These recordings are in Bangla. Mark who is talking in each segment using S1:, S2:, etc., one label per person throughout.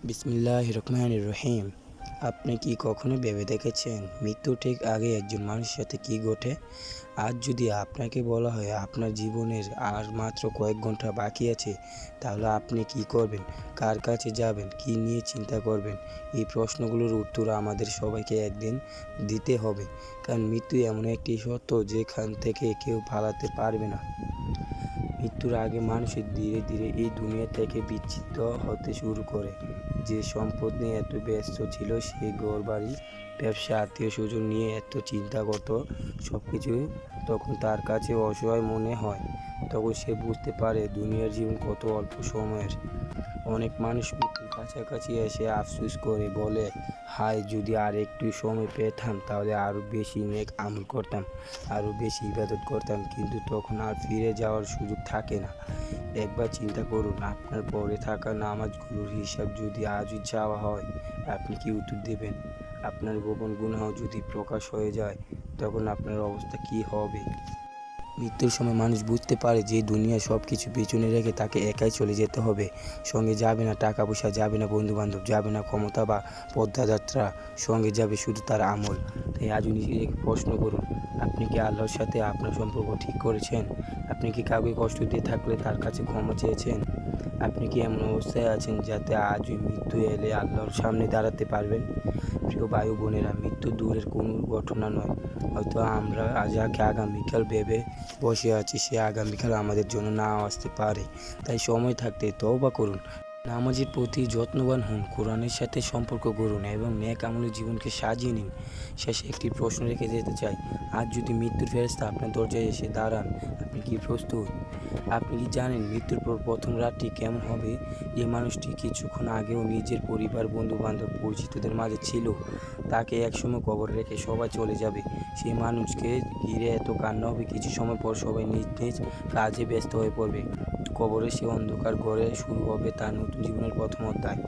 S1: বিসমিল্লাহির রহমানির রহিম। আপনি কি কখনো ভেবে দেখেছেন মৃত্যুর ঠিক আগে একজন মানুষের সাথে কী ঘটে? আজ যদি আপনাকে বলা হয় আপনার জীবনের আর মাত্র কয়েক ঘন্টা বাকি আছে, তাহলে আপনি কি করবেন? কার কাছে যাবেন? কি নিয়ে চিন্তা করবেন? এই প্রশ্নগুলোর উত্তর আমাদের সবাইকে একদিন দিতে হবে, কারণ মৃত্যু এমন একটি সত্য যেখান থেকে কেউ পালাতে পারবে না। মৃত্যুর আগে মানুষ ধীরে ধীরে এই দুনিয়া থেকে বিচ্ছিন্ন হতে শুরু করে। যে সম্পদ নিয়ে এত ব্যস্ত ছিল, সে ঘরবাড়ি, ব্যবসা, আত্মীয়-স্বজন নিয়ে এত চিন্তা করত, সব কিছু তখন তার কাছে অসহায় মনে হয়। তখন সে বুঝতে পারে দুনিয়ার জীবন কত অল্প সময়ের। অনেক মানুষ মৃত্যুর কাছাকাছি এসে আফসোস করে বলে, হায় যদি আর একটু সময় পেতাম, তাহলে আরও বেশি নেক আমল করতাম, আরও বেশি ইবাদত করতাম। কিন্তু তখন আর ফিরে যাওয়ার সুযোগ থাকে না। একবার চিন্তা করুন, আপনার পড়ে থাকা নামাজগুলোর হিসাব যদি আজই চাওয়া হয়, আপনি কি উত্তর দেবেন? আপনার গোপন গুনাহ যদি প্রকাশ হয়ে যায়, তখন আপনার অবস্থা কী হবে? মৃত্যুর সময় মানুষ বুঝতে পারে যে দুনিয়ার সব কিছু পেছনে রেখে তাকে একাই চলে যেতে হবে। সঙ্গে যাবে না টাকা পয়সা, যাবে না বন্ধুবান্ধব, যাবে না ক্ষমতা বা পদযাত্রা, সঙ্গে যাবে শুধু তার আমল। তাই আজও নিজেকে প্রশ্ন করুন, আপনি কি আল্লাহর সাথে আপনার সম্পর্ক ঠিক করেছেন? আপনি কি কাউকে কষ্ট দিয়ে থাকলে তার কাছে ক্ষমা চেয়েছেন? আপনি কি এমন অবস্থায় আছেন যাতে আজই মৃত্যু এলে আল্লাহর সামনে দাঁড়াতে পারবেন? প্রিয় ভাই বোনেরা, মৃত্যু দূরের কোনো ঘটনা নয়। হয়তো আমরা যাকে আগামীকাল ভেবে বসে আছি, সে আগামীকাল আমাদের জন্য নাও আসতে পারে। তাই সময় থাকতে তওবা করুন, নামাজের প্রতি যত্নবান হন, কোরআনের সাথে সম্পর্ক গড়ুন এবং নেক আমলের জীবনকে সাজিয়ে নিন। শেষে একটি প্রশ্ন রেখে যেতে চাই, আজ যদি মৃত্যুর ফেরেশতা আপনার দরজায় এসে দাঁড়ান, আপনি কি প্রস্তুত? আপনি কি জানেন মৃত্যুর পর প্রথম রাতটি কেমন হবে? যে মানুষটি কিছুক্ষণ আগেও নিজের পরিবার, বন্ধুবান্ধব, পরিচিতদের মাঝে ছিল, তাকে একসময় কবরে রেখে সবাই চলে যাবে। সেই মানুষকে ঘিরে এত কান্না হবে, কিছু সময় পর সবাই নিজ নিজ কাজে ব্যস্ত হয়ে পড়বে। কবরে সে অন্ধকার ঘরে শুরু হবে তার নতুন জীবনের প্রথম অধ্যায়।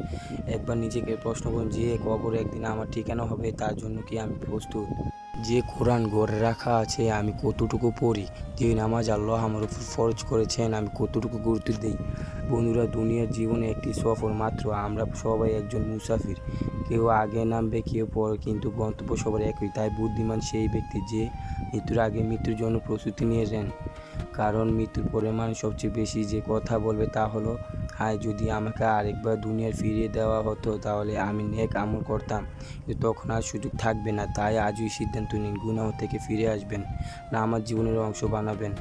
S1: একবার নিজেকে প্রশ্ন করুন, যে কবরে একদিন আমার ঠিকানা হবে, তার জন্য কি আমি প্রস্তুত? যে কোরআন ঘরে রাখা আছে আমি কতটুকু পড়ি? যে নামাজ আল্লাহ আমার উপর ফরজ করেছেন আমি কতটুকু গুরুত্ব দিই? বন্ধুরা, দুনিয়ার জীবনে একটি সফর মাত্র। আমরা সবাই একজন মুসাফির, কেউ আগে নামবে, কেউ পরে, কিন্তু গন্তব্য সবার একই। তাই বুদ্ধিমান সেই ব্যক্তি যে মৃত্যুর আগে মৃত্যুর জন্য প্রস্তুতি নিয়ে নেন। কারণ মৃত্যুর পরে মানুষ সবচেয়ে বেশি যে কথা বলবে তা হলো, হায় যদি আমাকে আরেকবার দুনিয়ায় ফিরিয়ে দেওয়া হতো, তাহলে আমি নেক আমল করতাম। কিন্তু তখন আর সুযোগ থাকবে না। তাই আজই সিদ্ধান্ত নিন, গুনাহ থেকে ফিরে আসবেন, নামাজ জীবনের অংশ বানাবেন,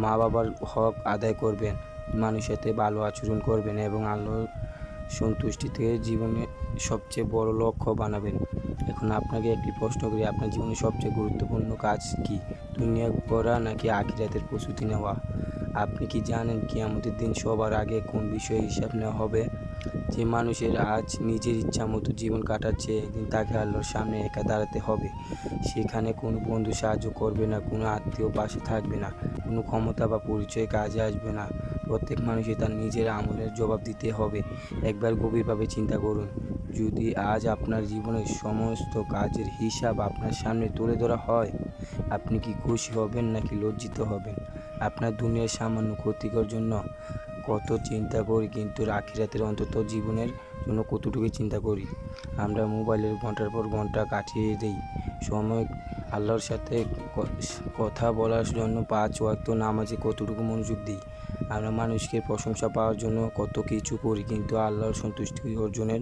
S1: মা বাবার হক আদায় করবেন, মানুষের সাথে ভালো আচরণ করবেন এবং আল্লাহর সন্তুষ্টি থেকে জীবনের সবচেয়ে বড় লক্ষ্য বানাবেন। এখন আপনাকে একটি প্রশ্ন করি, আপনার জীবনের সবচেয়ে গুরুত্বপূর্ণ কাজ কি? দুনিয়া গড়া নাকি আখিরাতের প্রস্তুতি নেওয়া? আপনি কি জানেন কিয়ামতের দিন সবার আগে কোন বিষয়ে হিসাব নেওয়া হবে? যে মানুষের আজ নিজের ইচ্ছা মতো জীবন কাটাচ্ছে, একদিন তাকে আল্লাহর সামনে একা দাঁড়াতে হবে। সেখানে কোনো বন্ধু সাহায্য করবে না, কোনো আত্মীয় পাশে থাকবে না, কোনো ক্ষমতা বা পরিচয় কাজে আসবে না। প্রত্যেক মানুষই তার নিজের আমলের জবাব দিতে হবে। একবার গভীরভাবে চিন্তা করুন, যদি আজ আপনার জীবনের সমস্ত কাজের হিসাব আপনার সামনে তুলে ধরা হয়, আপনি কি খুশি হবেন নাকি লজ্জিত হবেন? আপনার দুনিয়ার সামান্য ক্ষতিকর জন্য কত চিন্তা করি, কিন্তু আখিরাতের অন্তত জীবনের জন্য কতটুকু চিন্তা করি? আমরা মোবাইলের ঘন্টার পর ঘন্টা কাটিয়ে দিই। সময় আল্লাহর সাথে কথা বলার জন্য 5 ওয়াক্ত নামাজে কতটুকু মনোযোগ দিই? আমরা মানুষকে প্রশংসা পাওয়ার জন্য কত কিছু করি, কিন্তু আল্লাহর সন্তুষ্টি অর্জনের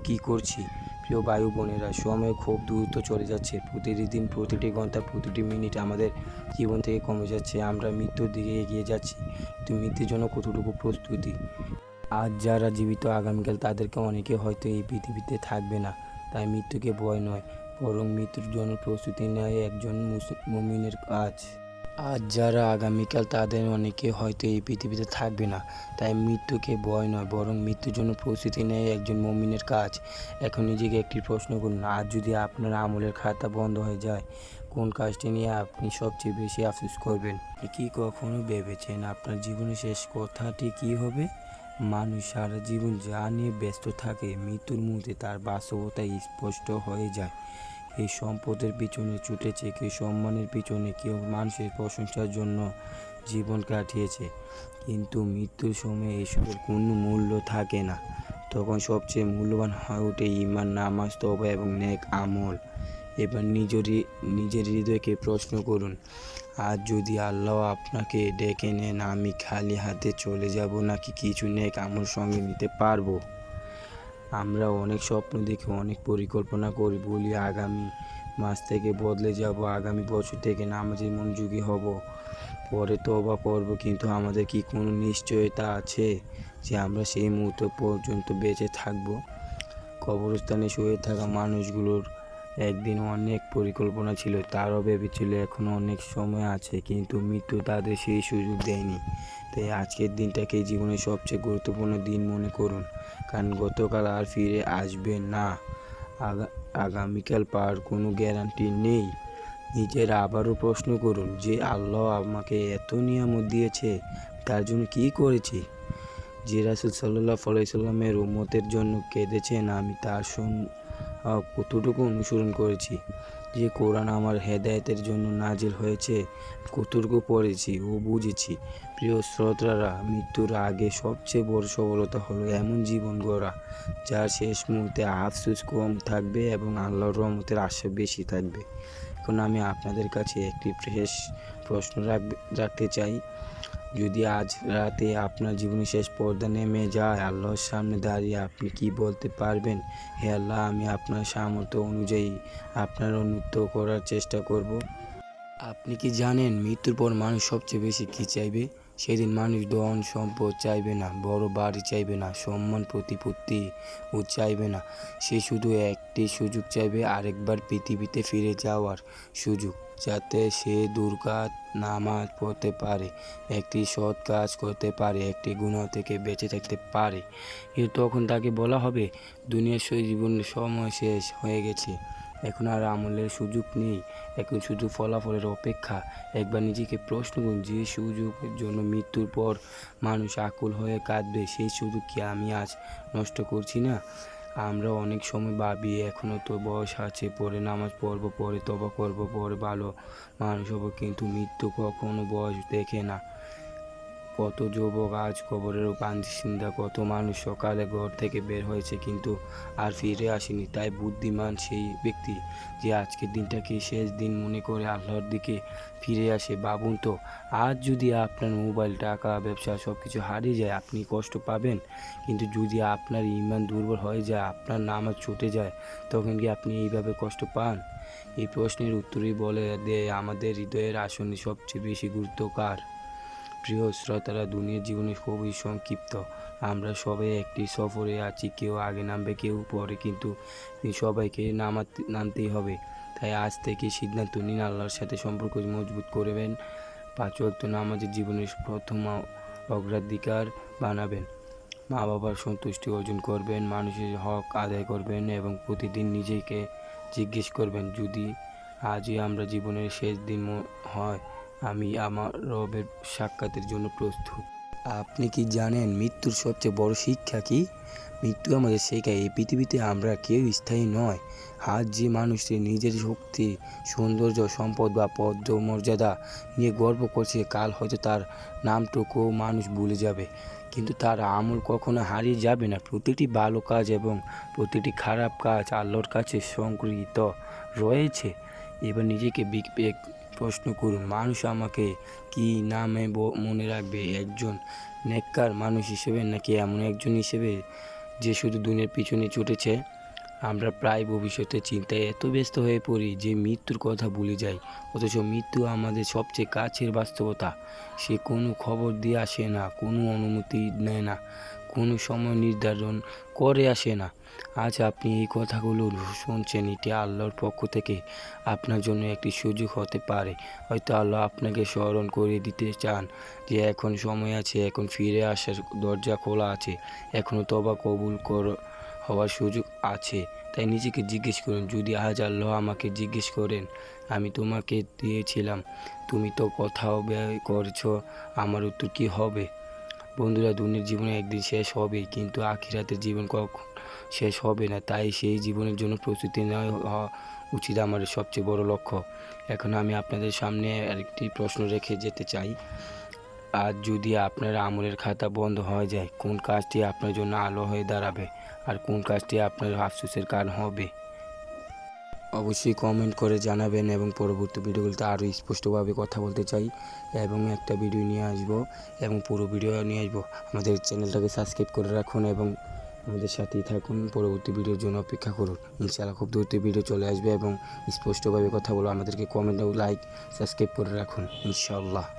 S1: কী করছি? প্রিয় ভাই বোনেরা, সময় খুব দ্রুত চলে যাচ্ছে। প্রতিদিন, প্রতিটি ঘন্টা, প্রতিটি মিনিট আমাদের জীবন থেকে কমে যাচ্ছে। আমরা মৃত্যুর দিকে এগিয়ে যাচ্ছি, কিন্তু মৃত্যুর জন্য কতটুকু প্রস্তুতি? আজ যারা জীবিত, আগামীকাল তাদেরকে অনেকে হয়তো এই পৃথিবীতে থাকবে না। তাই মৃত্যুকে ভয় নয়, বরং মৃত্যুর জন্য প্রস্তুতি নেয় একজন মুমিনের কাজ। আজ যারা, আগামীকাল তাদের অনেকে হয়তো এই পৃথিবীতে থাকবে না। তাই মৃত্যুকে ভয় নয়, বরং মৃত্যুর জন্য প্রস্তুতি নেয় একজন মুমিনের কাজ। এখন নিজেকে একটি প্রশ্ন করুন, আজ যদি আপনার আমলের খাতা বন্ধ হয়ে যায়, কোন কাজটি নিয়ে আপনি সবচেয়ে বেশি আফসোস করবেন? কি কখনো ভেবেছেন আপনার জীবনের শেষ কথাটি কী হবে? মানুষ সারা জীবন যা নিয়ে ব্যস্ত থাকে, মৃত্যুর মুহূর্তে তার বাস্তবতা স্পষ্ট হয়ে যায়। এই সম্পদের পিছনে ছুটেছে, কেউ সম্মানের পিছনে, কেউ মানুষের প্রশংসার জন্য, জীবন কাটিয়েছে, কিন্তু মৃত্যুর সময় এসবের কোনো মূল্য থাকে না। তখন সবচেয়ে মূল্যবান হয়ে ওঠে ঈমান, নামাজ, তওবা এবং নেক আমল। এবার নিজের হৃদয়কে প্রশ্ন করুন, আজ যদি আল্লাহ আপনাকে ডেকে নেন, আমি খালি হাতে চলে যাব নাকি কিছু নেক আমল সঙ্গে নিতে পারবো? আমরা অনেক স্বপ্ন দেখি, অনেক পরিকল্পনা করি, বলি আগামী মাস থেকে বদলে যাব, আগামী বছর থেকে নামাজের মনোযোগী হব, পরে তওবা করব, কিন্তু আমাদের কি কোনো নিশ্চয়তা আছে যে আমরা সেই মুহূর্ত পর্যন্ত বেঁচে থাকব? কবরস্থানে শুয়ে থাকা মানুষগুলোর একদিন অনেক পরিকল্পনা ছিল, তারাও ভেবেছিল এখনও অনেক সময় আছে, কিন্তু মৃত্যু তাদের সেই সুযোগ দেয়নি। তাই আজকের দিনটাকে জীবনের সবচেয়ে গুরুত্বপূর্ণ দিন মনে করুন, কারণ গতকাল আর ফিরে আসবে না, আগামীকাল পাওয়ার কোনো গ্যারান্টি নেই। নিজের আবারও প্রশ্ন করুন যে আল্লাহ আমাকে এত নিয়ামত দিয়েছে, তার জন্য কী করেছি? যে রাসূল সাল্লাল্লাহু আলাইহি সাল্লামের উম্মতের জন্য কেঁদেছেন, আমি তার কতটুকু অনুসরণ করেছি? যে কোরআন আমার হেদায়েতের জন্য নাজিল হয়েছে, কতটুকু পড়েছি ও বুঝেছি? প্রিয় শ্রোতারা, মৃত্যুর আগে সবচেয়ে বড় সফলতা হলো এমন জীবন গড়া যার শেষ মুহূর্তে আফসোস কম থাকবে এবং আল্লাহর রহমতের আশা বেশি থাকবে। এখন আমি আপনাদের কাছে একটি শেষ প্রশ্ন রাখতে চাই। যদি আজ রাতে আপনার জীবনের শেষ পর্দা নেমে যায়, আল্লাহর সামনে দাঁড়িয়ে আপনি কি বলতে পারবেন? হে আল্লাহ, আমি আপনার সামর্থ্য অনুযায়ী আপনার অনুগত করার চেষ্টা করব। আপনি কি জানেন মৃত্যুর পর মানুষ সবচেয়ে বেশি কী চাইবে? সেদিন মানুষ ধন সম্পদ চাইবে না, বড় বাড়ি চাইবে না, সম্মান প্রতিপত্তি ও চাইবে না। সে শুধু একটি সুযোগ চাইবে, আরেকবার পৃথিবীতে ফিরে যাওয়ার সুযোগ, যাতে সে দুরাকাত নামাজ পড়তে পারে, একটি সৎ কাজ করতে পারে, একটি গুনাহ থেকে বেঁচে থাকতে পারে। কিন্তু তখন তাকে বলা হবে, দুনিয়ার জীবনের সময় শেষ হয়ে গেছে, এখন আর আমলের সুযোগ নেই, এখন শুধু ফলাফলের অপেক্ষা। একবার নিজেকে প্রশ্ন করুন, যে সুযোগের জন্য মৃত্যুর পর মানুষ আকুল হয়ে কাঁদবে, সেই সুযোগ কি আমি আজ নষ্ট করছি না? আমরা অনেক সময় ভাবি এখনও তো বয়স আছে, পরে নামাজ পড়ব, পরে তওবা করব, পরে ভালো মানুষ হব, কিন্তু মৃত্যু কখনো বয়স দেখে না। কত যুবক আজ কবরের বাসিন্দা, কত মানুষ সকালে ঘর থেকে বের হয়েছে কিন্তু আর ফিরে আসেনি। তাই বুদ্ধিমান সেই ব্যক্তি যে আজকের দিনটাকে শেষ দিন মনে করে আল্লাহর দিকে ফিরে আসে। ভাবুন তো, আজ যদি আপনার মোবাইল, টাকা, ব্যবসা সব কিছু হারিয়ে যায়, আপনি কষ্ট পাবেন, কিন্তু যদি আপনার ঈমান দুর্বল হয়ে যায়, আপনার নামাজ ছুটে যায়, তখন কি আপনি এইভাবে কষ্ট পান? এই প্রশ্নের উত্তরই বলে দেয় আমাদের হৃদয়ের আসনে সবচেয়ে বেশি গুরুত্ব কার। প্রিয় শ্রোতারা, দুনিয়ার জীবনে খুবই সংক্ষিপ্ত। আমরা সবাই একটি সফরে আছি, কেউ আগে নামবে, কেউ পরে, কিন্তু সবাইকে নামতেই হবে। তাই আজ থেকে সিদ্ধান্ত নিন, আল্লাহর সাথে সম্পর্ক মজবুত করবেন, 5 ওয়াক্ত নামাজের জীবনের প্রথম অগ্রাধিকার বানাবেন, মা বাবার সন্তুষ্টি অর্জন করবেন, মানুষের হক আদায় করবেন এবং প্রতিদিন নিজেকে জিজ্ঞেস করবেন, যদি আজই আমরা জীবনের শেষ দিন হয়, আমি আমার রবের সাক্ষাতের জন্য প্রস্তুত। আপনি কি জানেন মৃত্যুর সবচেয়ে বড় শিক্ষা কি? মৃত্যু আমাদের শেখায় এই পৃথিবীতে আমরা কেউ স্থায়ী নয়। আজ যে মানুষটি নিজের শক্তি, সৌন্দর্য, সম্পদ বা পদমর্যাদা নিয়ে গর্ব করছে, কাল হয়তো তার নামটুকু মানুষ ভুলে যাবে, কিন্তু তার আমল কখনো হারিয়ে যাবে না। প্রতিটি ভালো কাজ এবং প্রতিটি খারাপ কাজ আল্লাহর কাছে সংগৃহীত রয়েছে। এবার নিজেকে প্রশ্ন করুন, মানুষ আমাকে কি নামে মনে রাখবে? একজন নেককার মানুষ হিসেবে, নাকি এমন একজন হিসেবে যে শুধু দুনিয়ার পিছনে ছুটেছে? আমরা প্রায় ভবিষ্যতের চিন্তায় এত ব্যস্ত হয়ে পড়ি যে মৃত্যুর কথা ভুলে যাই, অথচ মৃত্যু আমাদের সবচেয়ে কাছের বাস্তবতা। সে কোনো খবর দিয়ে আসে না, কোনো অনুমতি নেয় না, কোনো সময় নির্ধারণ করে আসে না। আজ আপনি এই কথাগুলো শুনছেন, এটি আল্লাহর পক্ষ থেকে আপনার জন্য একটি সুযোগ হতে পারে। হয়তো আল্লাহ আপনাকে স্মরণ করিয়ে দিতে চান যে এখন সময় আছে, এখন ফিরে আসার দরজা খোলা আছে, এখনও তওবা কবুল হওয়ার সুযোগ আছে। তাই নিজেকে জিজ্ঞেস করুন, যদি আজ আল্লাহ আমাকে জিজ্ঞেস করেন, আমি তোমাকে দিয়েছিলাম, তুমি তো কোথাও ব্যয় করছ, আমার উত্তর কী হবে? বন্ধুরা, দুনিয়ার জীবনে একদিন শেষ হবেই, কিন্তু আখিরাতের জীবন কখন শেষ হবে না। তাই সেই জীবনের জন্য প্রস্তুতি নেওয়া উচিত আমাদের সবচেয়ে বড় লক্ষ্য। এখন আমি আপনাদের সামনে আরেকটি প্রশ্ন রেখে যেতে চাই। আজ যদি আপনার আমলের খাতা বন্ধ হয়ে যায়, কোন কাজটি আপনার জন্য আলো হয়ে দাঁড়াবে আর কোন কাজটি আপনার আফসোসের কারণ হবে? অবশ্যই কমেন্ট করে জানাবেন এবং পরবর্তী ভিডিওগুলোতে আরও স্পষ্টভাবে কথা বলতে চাই এবং একটা ভিডিও নিয়ে আসবো এবং পুরো ভিডিও নিয়ে আসবো। আমাদের চ্যানেলটাকে সাবস্ক্রাইব করে রাখুন এবং আমাদের সাথেই থাকুন। পরবর্তী ভিডিওর জন্য অপেক্ষা করুন। ইনশাআল্লাহ খুব দ্রুত ভিডিও চলে আসবে এবং স্পষ্টভাবে কথা বলো। আমাদেরকে কমেন্ট ও লাইক সাবস্ক্রাইব করে রাখুন ইনশাআল্লাহ।